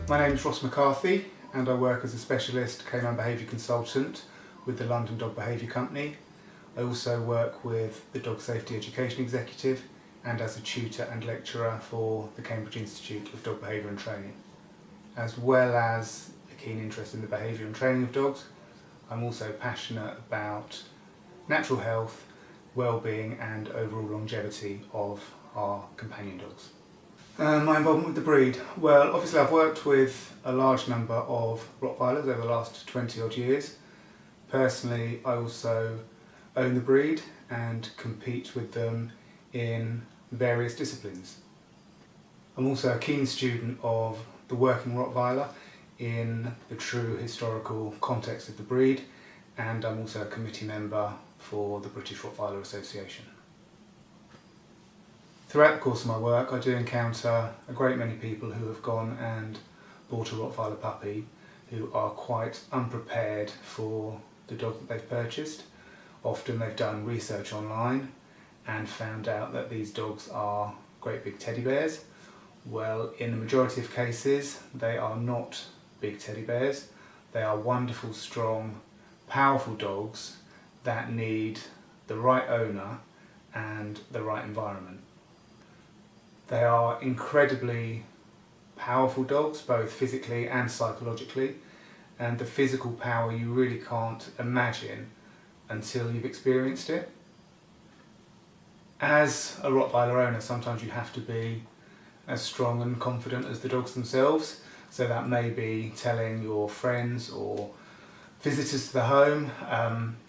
My name is McCarthy and I work as a specialist canine behaviour consultant with the London Dog Behaviour Company. I also work with the Dog Safety Education Executive and as a tutor and lecturer for the Cambridge Institute of Dog Behaviour and Training. As well as a keen interest in the behaviour and training of dogs, I'm also passionate about natural health, well-being and overall longevity of our companion dogs. My involvement with the breed? Well, obviously I've worked with a large number of Rottweilers over the last 20 odd years. Personally, I also own the breed and compete with them in various disciplines. I'm also a keen student of the working Rottweiler in the true historical context of the breed, and I'm also a committee member for the British Rottweiler Association. Throughout the course of my work, I do encounter a great many people who have gone and bought a Rottweiler puppy who are quite unprepared for the dog that they've purchased. Often they've done research online and found out that these dogs are great big teddy bears. Well, in the majority of cases, they are not big teddy bears. They are wonderful, strong, powerful dogs that need the right owner and the right environment. They are incredibly powerful dogs, both physically and psychologically, and the physical power you really can't imagine until you've experienced it. As a Rottweiler owner, sometimes you have to be as strong and confident as the dogs themselves, so that may be telling your friends or visitors to the home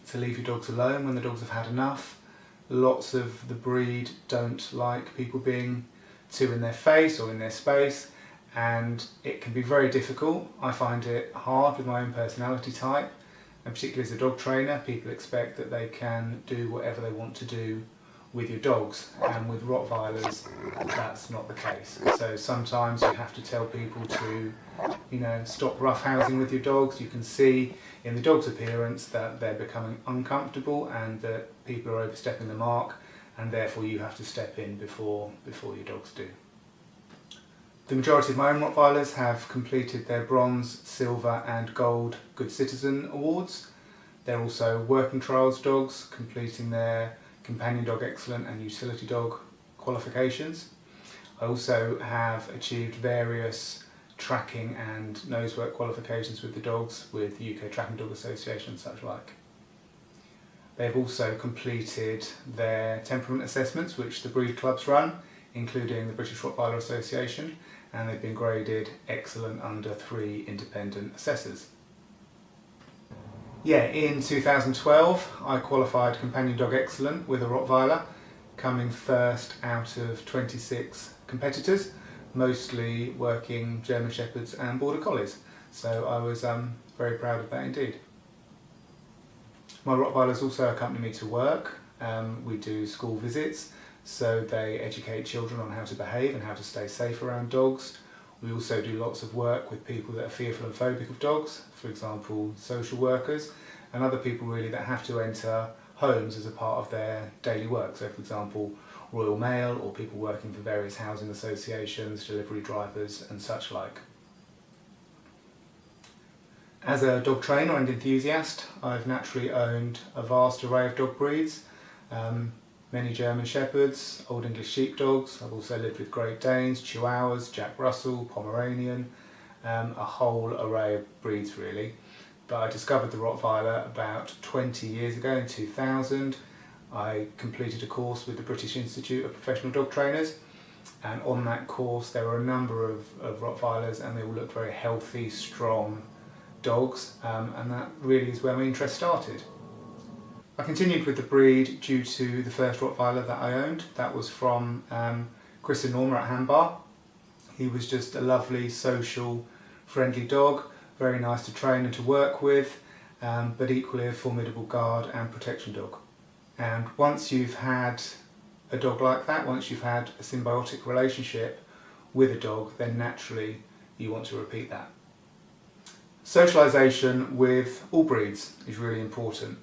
to leave your dogs alone when the dogs have had enough. Lots of the breed don't like people being too in their face or in their space, and it can be very difficult. I find it hard with my own personality type, and particularly as a dog trainer, people expect that they can do whatever they want to do with your dogs, and with Rottweilers that's not the case. So sometimes you have to tell people to, stop roughhousing with your dogs. You can see in the dog's appearance that they're becoming uncomfortable and that people are overstepping the mark, and therefore you have to step in before your dogs do. The majority of my own Rottweilers have completed their bronze, silver and gold Good Citizen awards. They're also working trials dogs, completing their companion dog excellent and utility dog qualifications. I also have achieved various tracking and nose work qualifications with the dogs with the UK Tracking Dog Association and such like. They've also completed their temperament assessments, which the breed clubs run, including the British Rottweiler Association, and they've been graded excellent under 3 independent assessors. In 2012 I qualified Companion Dog Excellent with a Rottweiler, coming first out of 26 competitors, mostly working German Shepherds and Border Collies, so I was very proud of that indeed. My Rottweilers also accompany me to work. We do school visits, so they educate children on how to behave and how to stay safe around dogs. We also do lots of work with people that are fearful and phobic of dogs, for example social workers, and other people really that have to enter homes as a part of their daily work. So for example Royal Mail or people working for various housing associations, delivery drivers and such like. As a dog trainer and enthusiast, I've naturally owned a vast array of dog breeds. Many German Shepherds, Old English Sheepdogs. I've also lived with Great Danes, Chihuahuas, Jack Russell, Pomeranian, a whole array of breeds really. But I discovered the Rottweiler about 20 years ago in 2000. I completed a course with the British Institute of Professional Dog Trainers, and on that course there were a number of Rottweilers, and they all looked very healthy, strong dogs, and that really is where my interest started. I continued with the breed due to the first Rottweiler that I owned. That was from Chris and Norma at Handbar. He was just a lovely, social, friendly dog, very nice to train and to work with, but equally a formidable guard and protection dog. And once you've had a dog like that, once you've had a symbiotic relationship with a dog, then naturally you want to repeat that. Socialisation with all breeds is really important,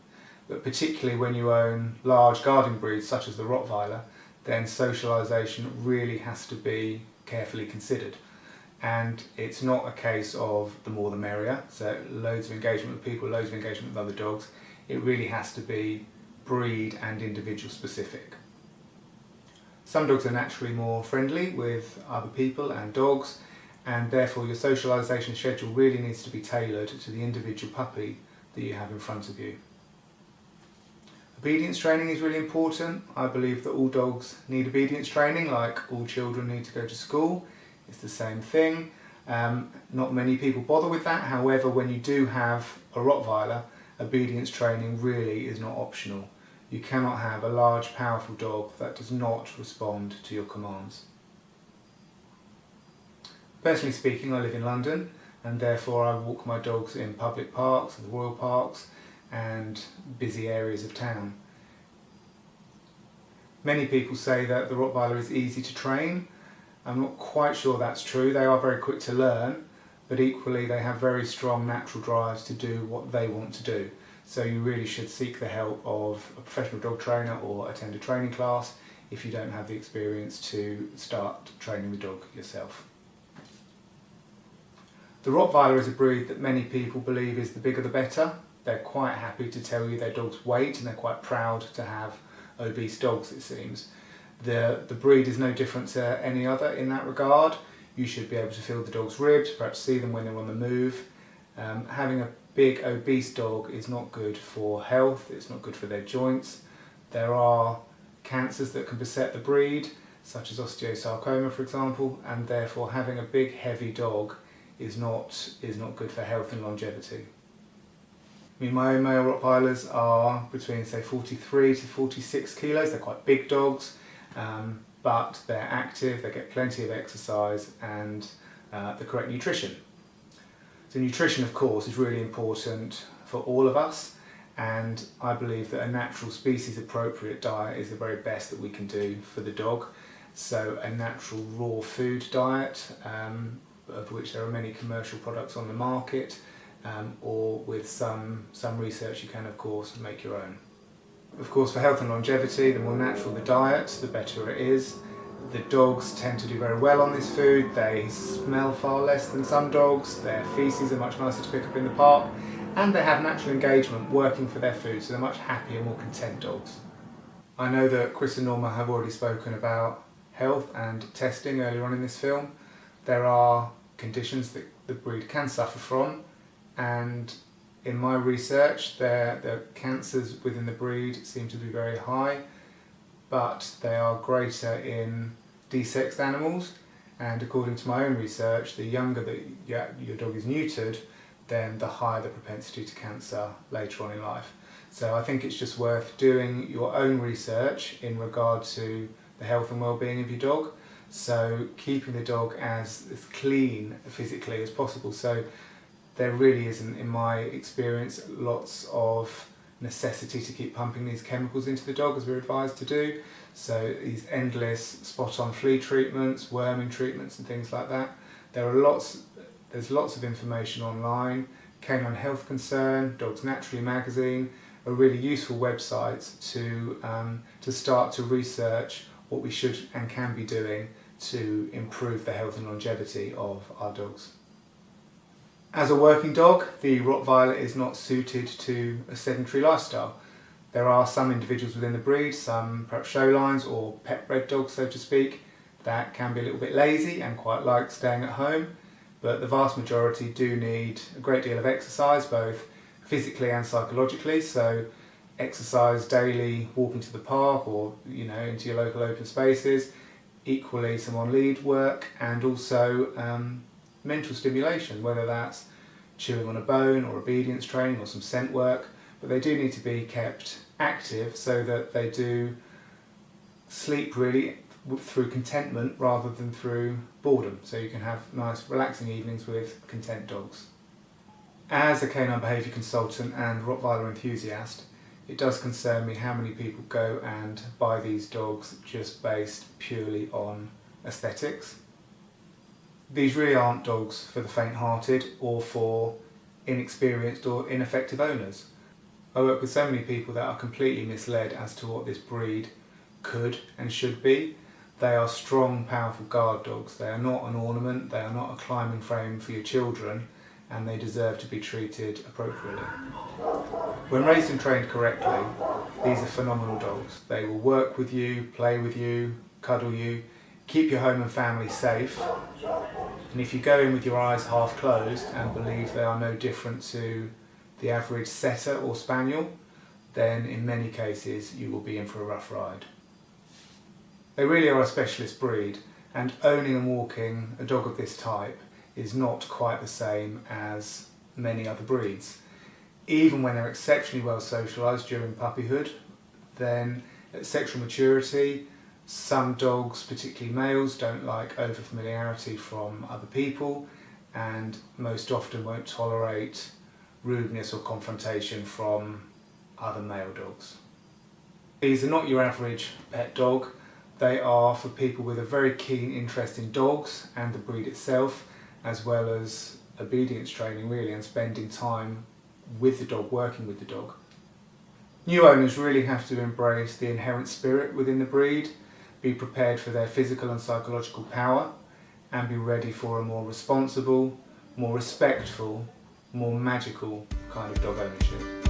but particularly when you own large guarding breeds such as the Rottweiler, then socialisation really has to be carefully considered. and it's not a case of the more the merrier, so loads of engagement with people, loads of engagement with other dogs. It really has to be breed and individual specific. Some dogs are naturally more friendly with other people and dogs, and therefore your socialisation schedule really needs to be tailored to the individual puppy that you have in front of you. Obedience training is really important. I believe that all dogs need obedience training, like all children need to go to school. It's the same thing. Not many people bother with that. However, when you do have a Rottweiler, obedience training really is not optional. You cannot have a large, powerful dog that does not respond to your commands. Personally speaking, I live in London, and therefore I walk my dogs in public parks, the royal parks, and busy areas of town. Many people say that the Rottweiler is easy to train. I'm not quite sure that's true. They are very quick to learn, but equally they have very strong natural drives to do what they want to do. So you really should seek the help of a professional dog trainer or attend a training class if you don't have the experience to start training the dog yourself. The Rottweiler is a breed that many people believe is the bigger the better. They're quite happy to tell you their dog's weight, and they're quite proud to have obese dogs, it seems. The breed is no different to any other in that regard. You should be able to feel the dog's ribs, perhaps see them when they're on the move. Having a big obese dog is not good for health, it's not good for their joints. There are cancers that can beset the breed, such as osteosarcoma for example, and therefore having a big heavy dog is not good for health and longevity. I mean, my own male Rottweilers are between say 43 to 46 kilos. They're quite big dogs, but they're active, they get plenty of exercise and the correct nutrition. So nutrition, of course, is really important for all of us, and I believe that a natural species appropriate diet is the very best that we can do for the dog. So a natural raw food diet, of which there are many commercial products on the market, or with some research you can of course make your own. Of course, for health and longevity, the more natural the diet, the better it is. The dogs tend to do very well on this food. They smell far less than some dogs, their feces are much nicer to pick up in the park, and they have natural engagement working for their food, so they're much happier, more content dogs. I know that Chris and Norma have already spoken about health and testing earlier on in this film. There are conditions that the breed can suffer from, and in my research the cancers within the breed seem to be very high, but they are greater in desexed animals, and according to my own research, the younger that your dog is neutered, then the higher the propensity to cancer later on in life. So I think it's just worth doing your own research in regard to the health and well-being of your dog. So keeping the dog as clean physically as possible. So there really isn't, in my experience, lots of necessity to keep pumping these chemicals into the dog as we're advised to do. So these endless spot-on flea treatments, worming treatments and things like that. There's lots of information online. Canine Health Concern, Dogs Naturally magazine are really useful websites to start to research what we should and can be doing to improve the health and longevity of our dogs. As a working dog, the Rottweiler is not suited to a sedentary lifestyle. There are some individuals within the breed, some perhaps show lines or pet bred dogs so to speak, that can be a little bit lazy and quite like staying at home, but the vast majority do need a great deal of exercise, both physically and psychologically. So exercise daily, walking to the park or into your local open spaces, equally some on lead work, and also mental stimulation, whether that's chewing on a bone or obedience training or some scent work, but they do need to be kept active so that they do sleep really through contentment rather than through boredom, so you can have nice relaxing evenings with content dogs. As a canine behaviour consultant and Rottweiler enthusiast, it does concern me how many people go and buy these dogs just based purely on aesthetics. These really aren't dogs for the faint-hearted or for inexperienced or ineffective owners. I work with so many people that are completely misled as to what this breed could and should be. They are strong, powerful guard dogs. They are not an ornament, they are not a climbing frame for your children, and they deserve to be treated appropriately. When raised and trained correctly, these are phenomenal dogs. They will work with you, play with you, cuddle you, keep your home and family safe. And if you go in with your eyes half closed and believe they are no different to the average setter or spaniel, then in many cases you will be in for a rough ride. They really are a specialist breed, and owning and walking a dog of this type is not quite the same as many other breeds. Even when they're exceptionally well socialised during puppyhood, then at sexual maturity, some dogs, particularly males, don't like over-familiarity from other people and most often won't tolerate rudeness or confrontation from other male dogs. These are not your average pet dog. They are for people with a very keen interest in dogs and the breed itself, as well as obedience training really, and spending time with the dog, working with the dog. New owners really have to embrace the inherent spirit within the breed, be prepared for their physical and psychological power, and be ready for a more responsible, more respectful, more magical kind of dog ownership.